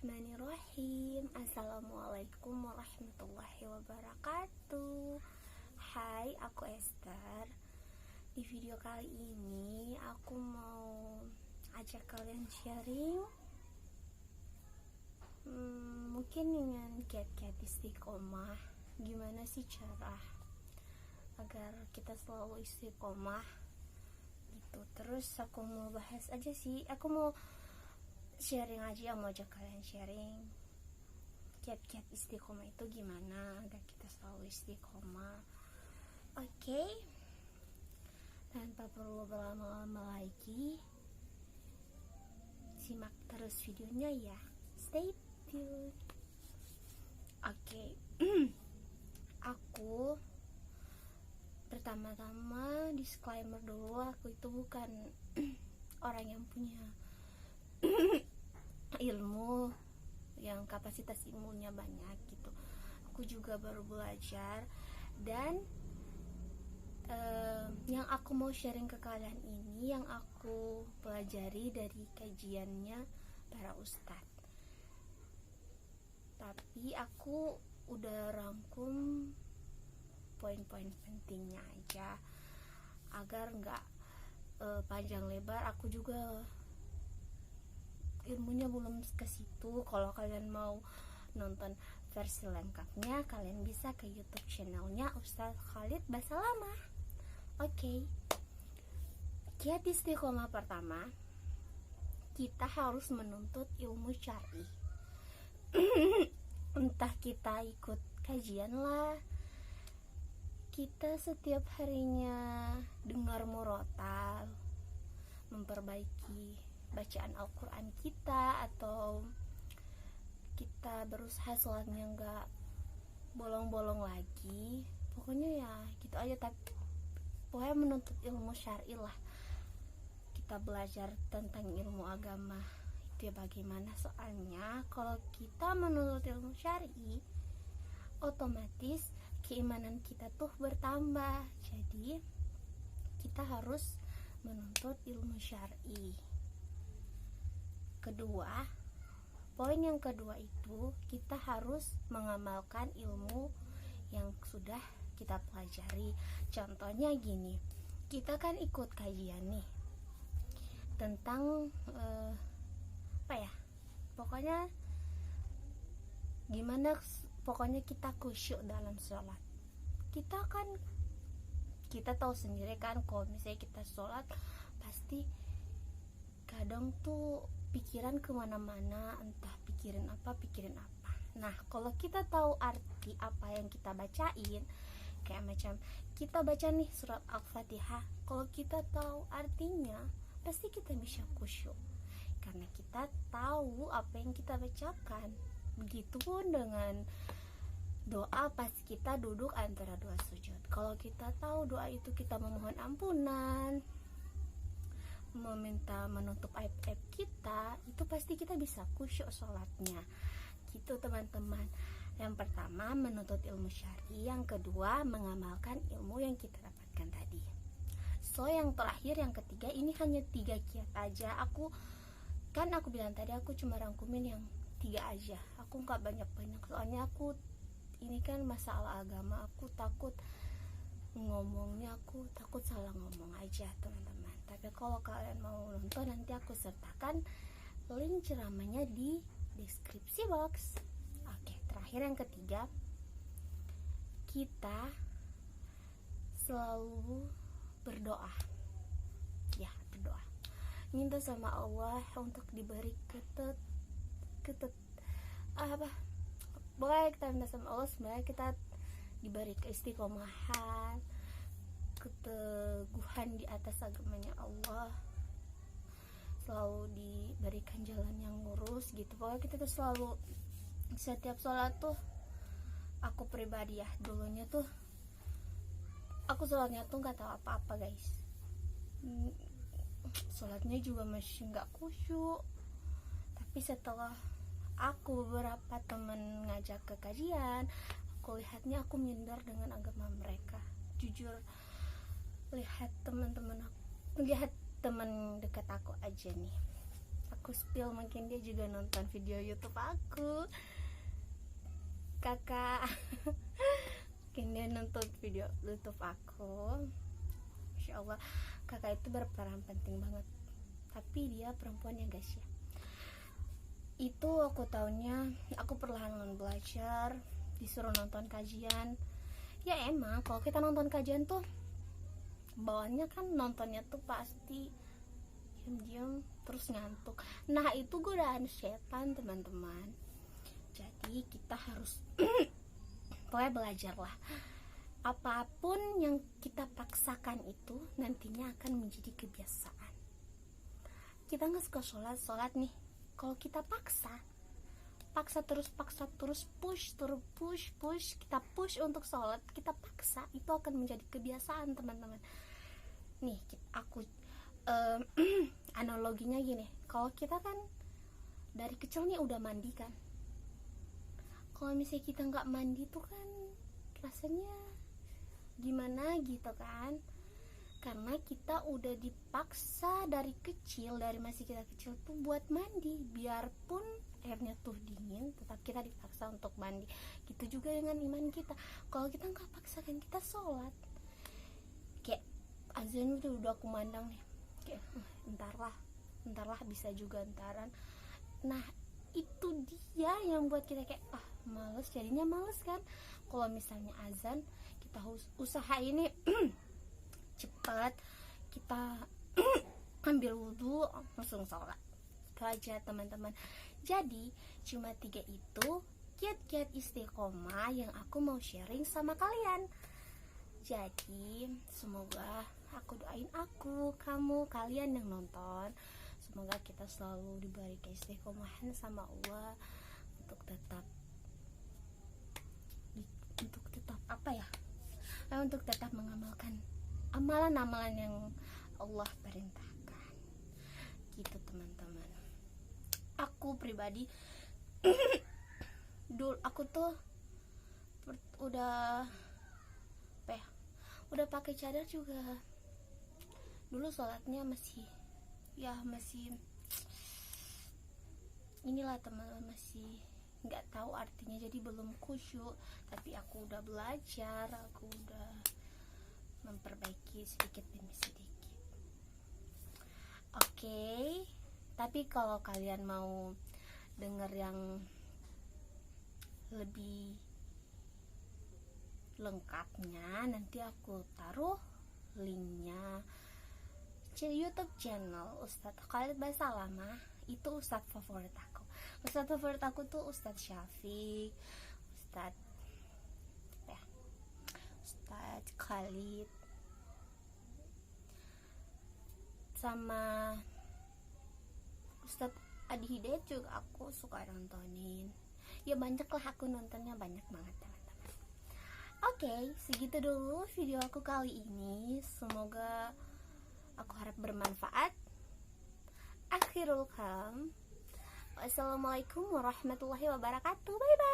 Bismillahirrahmanirrahim. Assalamualaikum warahmatullahi wabarakatuh. Hai, aku Esther. Di video kali ini aku mau ajak kalian sharing mungkin dengan kiat-kiat istiqomah. Gimana sih cara agar kita selalu istiqomah gitu. Terus aku mau bahas aja sih, aku mau sharing aja, mau ajak kalian sharing kiat-kiat istiqomah itu gimana agar kita selalu istiqomah. Oke, tanpa perlu berlama-lama lagi, simak terus videonya ya, stay tuned. Oke. Aku pertama-tama disclaimer dulu, aku itu bukan orang yang punya ilmu yang kapasitas ilmunya banyak gitu. Aku juga baru belajar, dan yang aku mau sharing ke kalian ini yang aku pelajari dari kajiannya para ustadz. Tapi aku udah rangkum poin-poin pentingnya aja agar nggak panjang lebar. Aku juga ilmunya belum ke situ. Kalau kalian mau nonton versi lengkapnya, kalian bisa ke YouTube channelnya Ustadz Khalid Basalamah. Oke. Kiat istiqomah pertama, kita harus menuntut ilmu syar'i. Entah kita ikut kajian lah, kita setiap harinya dengar murotal, memperbaiki bacaan Al-Quran kita, atau kita berusaha sholatnya nggak bolong-bolong lagi. Pokoknya ya gitu aja, tapi pokoknya menuntut ilmu syar'i lah. Kita belajar tentang ilmu agama itu ya bagaimana. Soalnya kalau kita menuntut ilmu syar'i, otomatis keimanan kita tuh bertambah. Jadi kita harus menuntut ilmu syar'i. Kedua, poin yang kedua itu kita harus mengamalkan ilmu yang sudah kita pelajari. Contohnya gini, kita kan ikut kajian nih tentang pokoknya gimana, pokoknya kita khusyuk dalam sholat. Kita tahu sendiri kan, kalau misalnya kita sholat pasti kadang tuh pikiran kemana-mana, entah pikirin apa. Nah, kalau kita tahu arti apa yang kita bacain, kayak macam kita baca nih surat Al-Fatihah, kalau kita tahu artinya pasti kita bisa khusyuk karena kita tahu apa yang kita bacakan. Begitupun dengan doa pas kita duduk antara dua sujud. Kalau kita tahu doa itu kita memohon ampunan, meminta menutup aib-aib kita, itu pasti kita bisa khusyuk sholatnya gitu teman-teman. Yang pertama menuntut ilmu syar'i, yang kedua mengamalkan ilmu yang kita dapatkan tadi. So yang terakhir, yang ketiga, ini hanya 3 kiat aja. Aku bilang tadi aku cuma rangkumin yang 3 aja, aku nggak banyak-banyak. Soalnya aku ini kan masalah agama, aku takut ngomongnya, aku takut salah ngomong aja teman-teman. Tapi kalau kalian mau nonton, nanti aku sertakan link ceramahnya di deskripsi box. Oke, terakhir yang ketiga, kita selalu berdoa. Ya, berdoa. Minta sama Allah untuk diberi boleh kita minta sama Allah sebenarnya kita diberi keistiqomahan, keteguhan di atas agamanya Allah, selalu diberikan jalan yang lurus gitu. Pokoknya kita tuh selalu setiap sholat tuh, aku pribadi ya, dulunya tuh aku sholatnya tuh nggak tahu apa-apa guys. Sholatnya juga masih nggak khusyuk. Tapi setelah aku beberapa temen ngajak ke kajian, aku lihatnya aku minder dengan agama mereka. Jujur, lihat teman dekat aku aja nih, aku spill, mungkin dia juga nonton video YouTube aku. Kakak mungkin dia nonton video YouTube aku. Insya Allah kakak itu berperan penting banget, tapi dia perempuan ya guys ya. Itu aku taunya, aku perlahan belajar, disuruh nonton kajian. Ya emang kalau kita nonton kajian tuh bawaannya kan nontonnya tuh pasti diam-diam terus ngantuk. Nah itu godaan setan teman-teman. Jadi kita harus pokoknya belajar lah. Apapun yang kita paksakan itu nantinya akan menjadi kebiasaan. Kita nggak suka sholat nih, kalau kita paksa terus, push, kita push untuk sholat, kita paksa, itu akan menjadi kebiasaan teman-teman. Nih aku analoginya gini, kalau kita kan dari kecil nih udah mandi kan, kalau misalnya kita nggak mandi tuh kan rasanya gimana gitu kan, karena kita udah dipaksa dari kecil, dari masih kita kecil tuh buat mandi, biarpun airnya tuh dingin tetap kita dipaksa untuk mandi. Gitu juga dengan iman kita, kalau kita nggak paksakan kita sholat, kayak azan udah aku mandang nih, kayak entar lah bisa juga entaran. Nah itu dia yang buat kita kayak males, jadinya males kan. Kalau misalnya azan kita usaha ini cepat, kita ambil wudhu langsung sholat. Itu aja teman-teman. Jadi cuma 3 itu kiat-kiat istiqomah yang aku mau sharing sama kalian. Jadi semoga aku doain kamu, kalian yang nonton, semoga kita selalu diberi keistiqomahan sama Allah untuk tetap untuk tetap mengamalkan amalan-amalan yang Allah perintahkan. Gitu teman-teman. Aku pribadi dulu aku tuh udah pakai cadar juga. Dulu sholatnya masih inilah teman-teman, masih nggak tahu artinya, jadi belum khusyuk. Tapi aku udah belajar, aku udah memperbaiki sedikit demi sedikit. Oke. Tapi kalau kalian mau denger yang lebih lengkapnya, nanti aku taruh linknya YouTube channel Ustadz Khalid Basalamah. Itu Ustadz favorit aku. Ustadz favorit aku tuh Ustadz Syafiq, Ustadz Khalid, sama Ustadz Adi Hidayat juga aku suka nontonin. Ya banyak lah, aku nontonnya banyak banget teman-teman. Oke, segitu dulu video aku kali ini. Semoga aku harap bermanfaat. Akhirul kalam. Wassalamualaikum warahmatullahi wabarakatuh. Bye bye.